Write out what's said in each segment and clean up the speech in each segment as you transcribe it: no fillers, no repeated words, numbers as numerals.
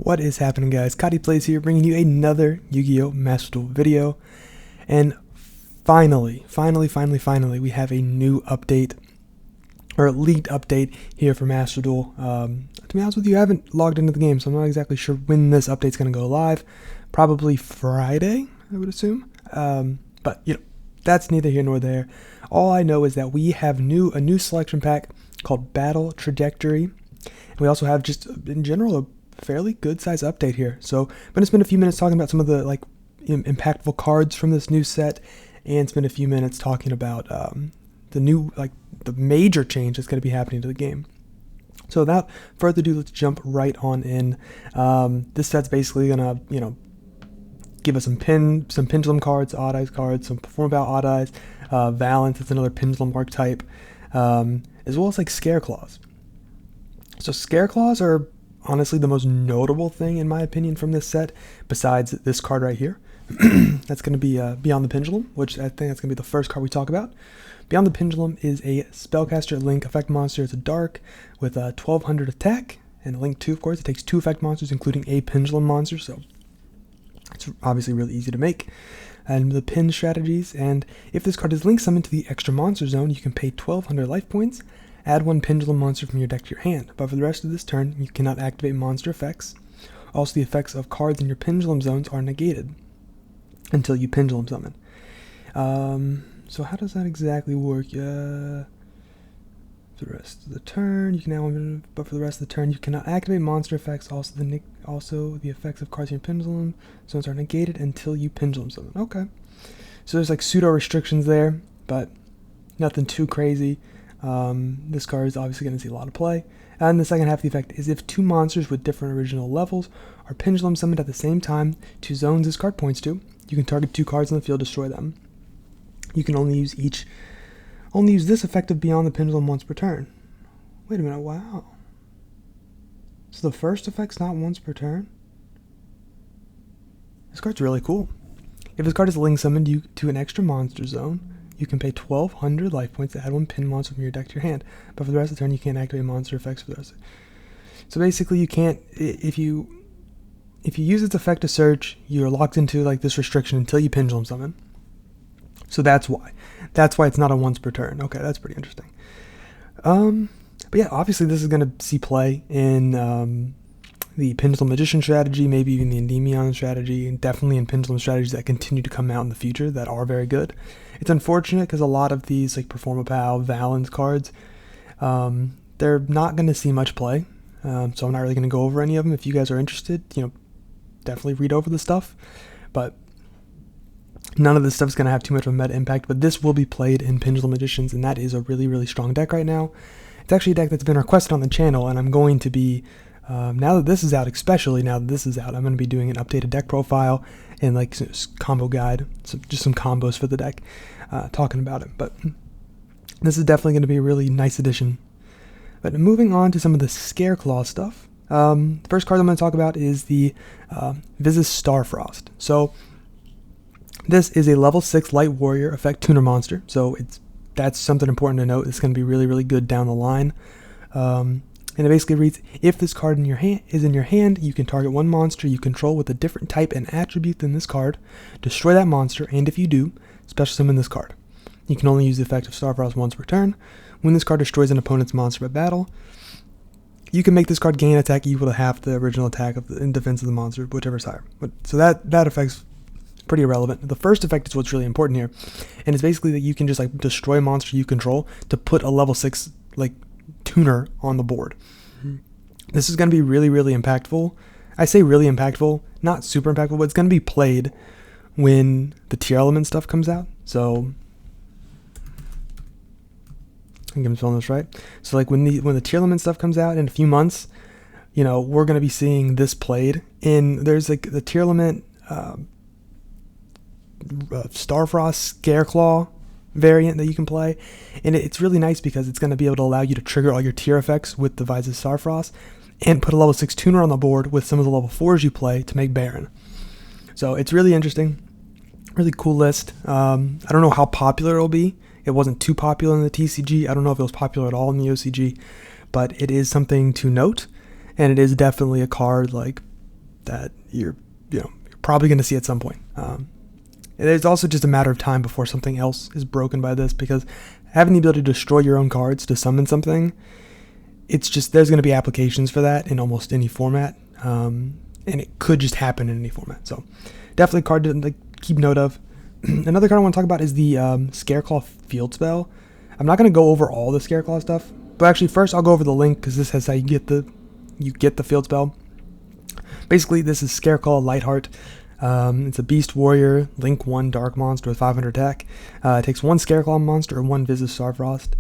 What is happening, guys? Kadi Plays here, bringing you another Yu-Gi-Oh! Master Duel video. And finally, we have a new update, or a leaked update here for Master Duel. To be honest with you, I haven't logged into the game, so I'm not exactly sure when this update's going to go live. Probably Friday, I would assume. But, that's neither here nor there. All I know is that we have a new selection pack called Battle Trajectory. And we also have, just in general, a fairly good size update here. So I'm going to spend a few minutes talking about some of the impactful cards from this new set, and spend a few minutes talking about the major change that's going to be happening to the game. So without further ado, let's jump right on in. This set's basically going to, give us some pendulum cards, odd eyes cards, some perform about odd eyes, Valence, it's another pendulum archetype, as well as scare claws. So scare claws are honestly the most notable thing in my opinion from this set, besides this card right here. That's going to be Beyond the Pendulum, which I think that's going to be the first card we talk about. Beyond the Pendulum is a spellcaster link effect monster. It's a dark with a 1200 attack and a link 2, of course. It takes 2 effect monsters, including a pendulum monster, so it's obviously really easy to make. And the pin strategies, and if this card is link summoned to the extra monster zone, you can pay 1200 life points, add 1 pendulum monster from your deck to your hand, but for the rest of this turn, you cannot activate monster effects. Also, the effects of cards in your pendulum zones are negated until you pendulum summon. So how does that exactly work? For the rest of the turn, you can now, but for the rest of the turn, you cannot activate monster effects. Also, the effects of cards in your pendulum zones are negated until you pendulum summon. Okay, so there's pseudo restrictions there, but nothing too crazy. This card is obviously going to see a lot of play. And the second half of the effect is if 2 monsters with different original levels are pendulum summoned at the same time to zones this card points to, you can target 2 cards on the field, destroy them. You can only use this effect of Beyond the Pendulum once per turn. Wait a minute, wow. So the first effect's not once per turn? This card's really cool. If this card is link summoned to an extra monster zone, you can pay 1200 life points to add 1 pin monster from your deck to your hand. But for the rest of the turn, you can't activate monster effects for the rest of it. So basically, you can't, if you use its effect to search, you're locked into this restriction until you pendulum summon. So that's why. That's why it's not a once per turn. Okay, that's pretty interesting. But yeah, obviously this is going to see play in the Pendulum Magician strategy, maybe even the Endymion strategy, and definitely in Pendulum strategies that continue to come out in the future that are very good. It's unfortunate because a lot of these Performapal, Valence cards, they're not going to see much play. So I'm not really going to go over any of them. If you guys are interested, definitely read over the stuff. But none of this stuff is going to have too much of a meta impact, but this will be played in Pendulum Magicians, and that is a really, really strong deck right now. It's actually a deck that's been requested on the channel, and I'm going to be, now that this is out, especially now that this is out, I'm going to be doing an updated deck profile and combo guide, so just some combos for the deck, talking about it. But this is definitely going to be a really nice addition. But moving on to some of the Scare Claw stuff, the first card I'm going to talk about is the Visas Starfrost. So this is a level 6 Light Warrior effect tuner monster, so that's something important to note. It's going to be really, really good down the line. And it basically reads, if this card is in your hand, you can target 1 monster you control with a different type and attribute than this card, destroy that monster, and if you do, special summon this card. You can only use the effect of Starfrost once per turn. When this card destroys an opponent's monster by battle, you can make this card gain attack equal to half the original attack in defense of the monster, whichever is higher. So that effect's pretty irrelevant. The first effect is what's really important here, and it's basically that you can just destroy a monster you control to put a level 6 tuner on the board. This is going to be really, really impactful. I say really impactful, not super impactful, but it's going to be played when the tier element stuff comes out. So I think I'm spelling this right. So when the tier element stuff comes out in a few months, we're going to be seeing this played in, there's the tier element Starfrost Scareclaw variant that you can play, and it's really nice because it's going to be able to allow you to trigger all your tier effects with the Visas Starfrost and put a level 6 tuner on the board with some of the level 4s you play to make Baron. So it's really interesting, really cool list. I don't know how popular it'll be. It wasn't too popular in the TCG. I don't know if it was popular at all in the OCG, but it is something to note, and it is definitely a card that you're probably going to see at some point. It's also just a matter of time before something else is broken by this, because having the ability to destroy your own cards to summon something, it's just, there's going to be applications for that in almost any format, and it could just happen in any format. So definitely a card to keep note of. Another card I want to talk about is the Scareclaw field spell. I'm not going to go over all the Scareclaw stuff, but actually first I'll go over the link, because this has how you get the field spell. Basically, this is Scareclaw Lightheart. It's a Beast Warrior, Link 1 Dark Monster with 500 attack. It takes 1 Scareclaw monster and 1 Visage Starfrost.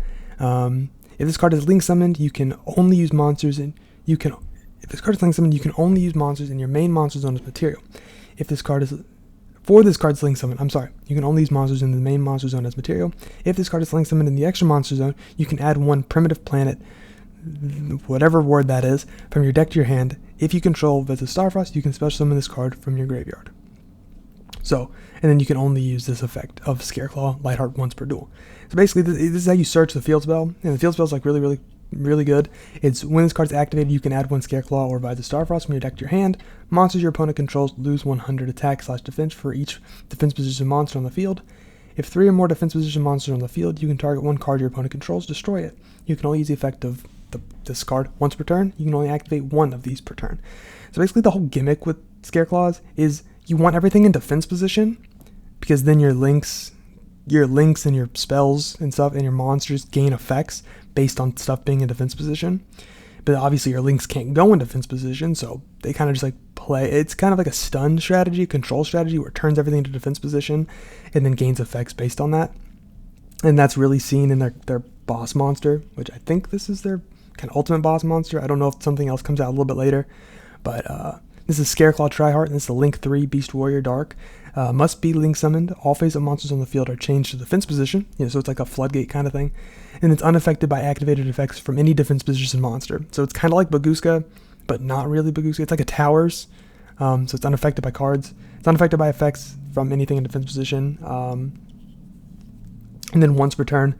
If this card is Link summoned, you can only use monsters in your main monster zone as material. For this card's Link summon, you can only use monsters in the main monster zone as material. If this card is Link summoned in the extra monster zone, you can add 1 primitive planet, whatever word that is, from your deck to your hand. If you control Visage Starfrost, you can special summon this card from your graveyard. So, and then you can only use this effect of Scareclaw Lightheart once per duel. So basically, this is how you search the field spell, and the field spell is really, really, really good. It's when this card is activated, you can add 1 Scareclaw or Visage Starfrost from your deck to your hand. Monsters your opponent controls lose 100 attack/defense for each defense position monster on the field. If 3 or more defense position monsters are on the field, you can target 1 card your opponent controls, destroy it. You can only use the effect of this card once per turn. You can only activate 1 of these per turn. So basically the whole gimmick with Scareclaws is you want everything in defense position, because then your links and your spells and stuff and your monsters gain effects based on stuff being in defense position. But obviously your links can't go in defense position, so they kind of just play. It's kind of like a stun strategy, control strategy, where it turns everything into defense position and then gains effects based on that. And that's really seen in their boss monster, which I think this is their kind of ultimate boss monster. I don't know if something else comes out a little bit later, but this is Scareclaw Tryhard, and this is a Link 3 Beast Warrior Dark. Must be Link summoned. All face-up monsters on the field are changed to defense position, so it's like a floodgate kind of thing, and it's unaffected by activated effects from any defense position monster. So it's kind of like Baguska, but not really Baguska. It's like a Towers, so it's unaffected by cards. It's unaffected by effects from anything in defense position. And then once per turn,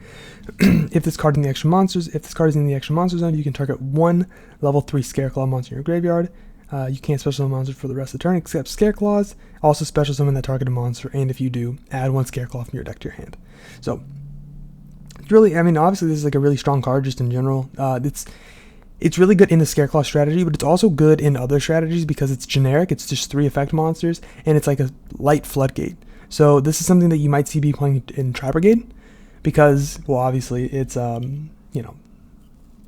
if this card is in the extra monster zone, you can target 1 level 3 Scareclaw monster in your graveyard. You can't special summon monsters for the rest of the turn except Scareclaws. Also special summon that targeted monster, and if you do, add 1 Scareclaw from your deck to your hand. So it's really, obviously this is a really strong card just in general. It's really good in the Scareclaw strategy, but it's also good in other strategies because it's generic. It's just 3 effect monsters, and it's like a light floodgate. So this is something that you might see be playing in Tri-Brigade, because, well, obviously it's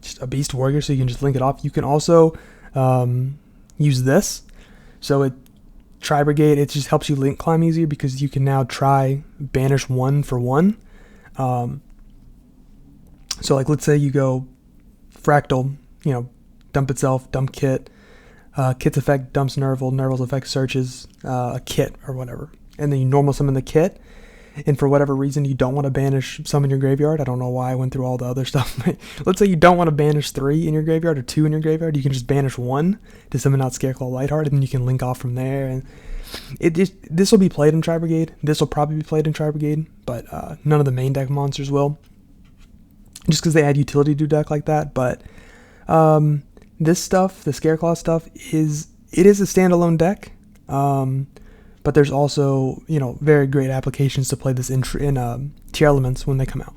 just a Beast Warrior, so you can just link it off. You can also use this. So Tri-Brigade, it just helps you link climb easier, because you can now try banish 1 for 1. So let's say you go Fractal, dump itself, dump Kit. Kit's effect dumps Nerval. Nerval's effect searches a Kit or whatever. And then you normal summon the Kit. And for whatever reason you don't want to banish some in your graveyard. I don't know why I went through all the other stuff. Let's say you don't want to banish 3 in your graveyard or 2 in your graveyard. You can just banish 1 to summon out Scareclaw Lightheart, and then you can link off from there. And this will be played in Tri-Brigade. This will probably be played in Tri-Brigade, but none of the main deck monsters will, just because they add utility to deck like that. But this stuff, the Scareclaw stuff, is a standalone deck. But there's also, very great applications to play this in Tier Elements when they come out.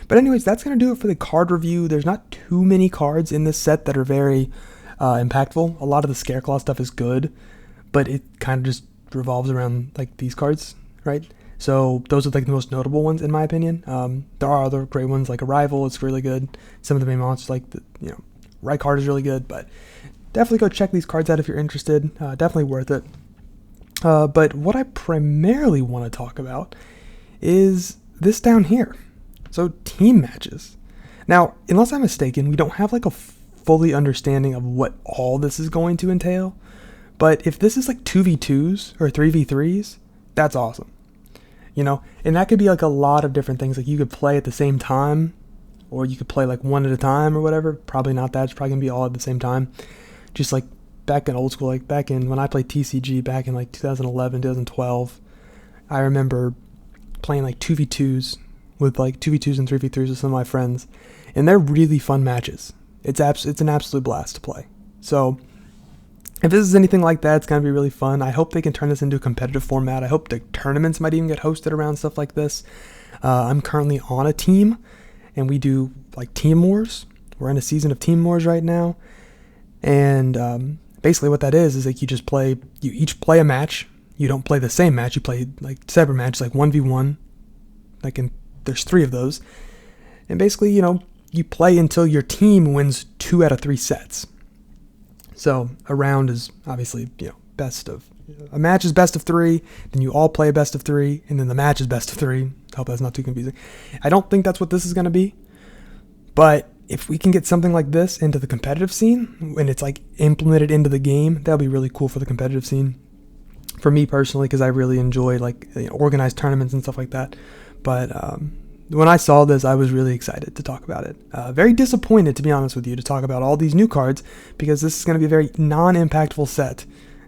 But anyways, that's going to do it for the card review. There's not too many cards in this set that are very impactful. A lot of the Scareclaw stuff is good, but it kind of just revolves around these cards, right? So those are the most notable ones in my opinion. There are other great ones like Arrival. It's really good. Some of the main monsters Rykard is really good, but definitely go check these cards out if you're interested. Definitely worth it. But what I primarily want to talk about is this down here. So team matches. Now, unless I'm mistaken, we don't have a fully understanding of what all this is going to entail. But if this is 2v2s or 3v3s, that's awesome. And that could be a lot of different things. You could play at the same time, or you could play one at a time or whatever. Probably not that. It's probably going to be all at the same time. Just back in old school, back in when I played TCG back in 2011, 2012, I remember playing 2v2s with 2v2s and 3v3s with some of my friends, and they're really fun matches. It's an absolute blast to play. So if this is anything like that, it's going to be really fun. I hope they can turn this into a competitive format. I hope the tournaments might even get hosted around stuff like this. I'm currently on a team, and we do like team wars. We're in a season of team wars right now. And basically what that is like you each play a match. You don't play the same match. You play like separate matches, like 1v1. There's 3 of those. And basically, you play until your team wins 2 out of 3 sets. So a round is obviously, a match is best of 3, then you all play a best of 3, and then the match is best of 3. I hope that's not too confusing. I don't think that's what this is going to be, but if we can get something like this into the competitive scene, and it's like implemented into the game, that'll be really cool for the competitive scene. For me personally, because I really enjoy organized tournaments and stuff like that. But when I saw this, I was really excited to talk about it. Very disappointed, to be honest with you, to talk about all these new cards, because this is going to be a very non-impactful set.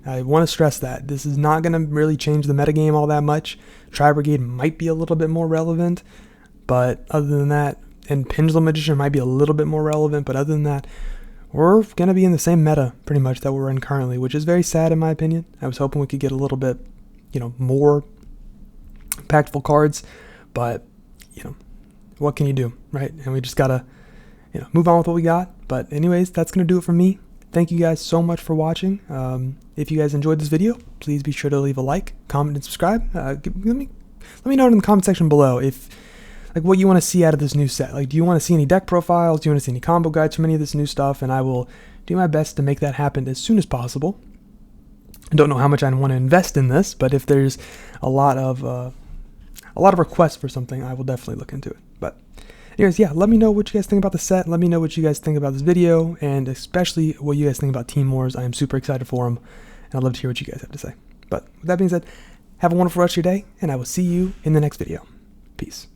I want to stress that. This is not going to really change the metagame all that much. Tri-Brigade might be a little bit more relevant, but other than that, and Pendulum Magician might be a little bit more relevant, but other than that, we're going to be in the same meta, pretty much, that we're in currently, which is very sad in my opinion. I was hoping we could get a little bit, more impactful cards, but what can you do, right? And we just gotta move on with what we got. But anyways, that's gonna do it for me. Thank you guys so much for watching. If you guys enjoyed this video, please be sure to leave a like, comment, and subscribe. Let me know in the comment section below if what you want to see out of this new set. Do you want to see any deck profiles? Do you want to see any combo guides from any of this new stuff? And I will do my best to make that happen as soon as possible. I don't know how much I want to invest in this, but if there's a lot of requests for something, I will definitely look into it. But anyways, yeah, let me know what you guys think about the set. Let me know what you guys think about this video, and especially what you guys think about Team Wars. I am super excited for them, and I'd love to hear what you guys have to say. But with that being said, have a wonderful rest of your day, and I will see you in the next video. Peace.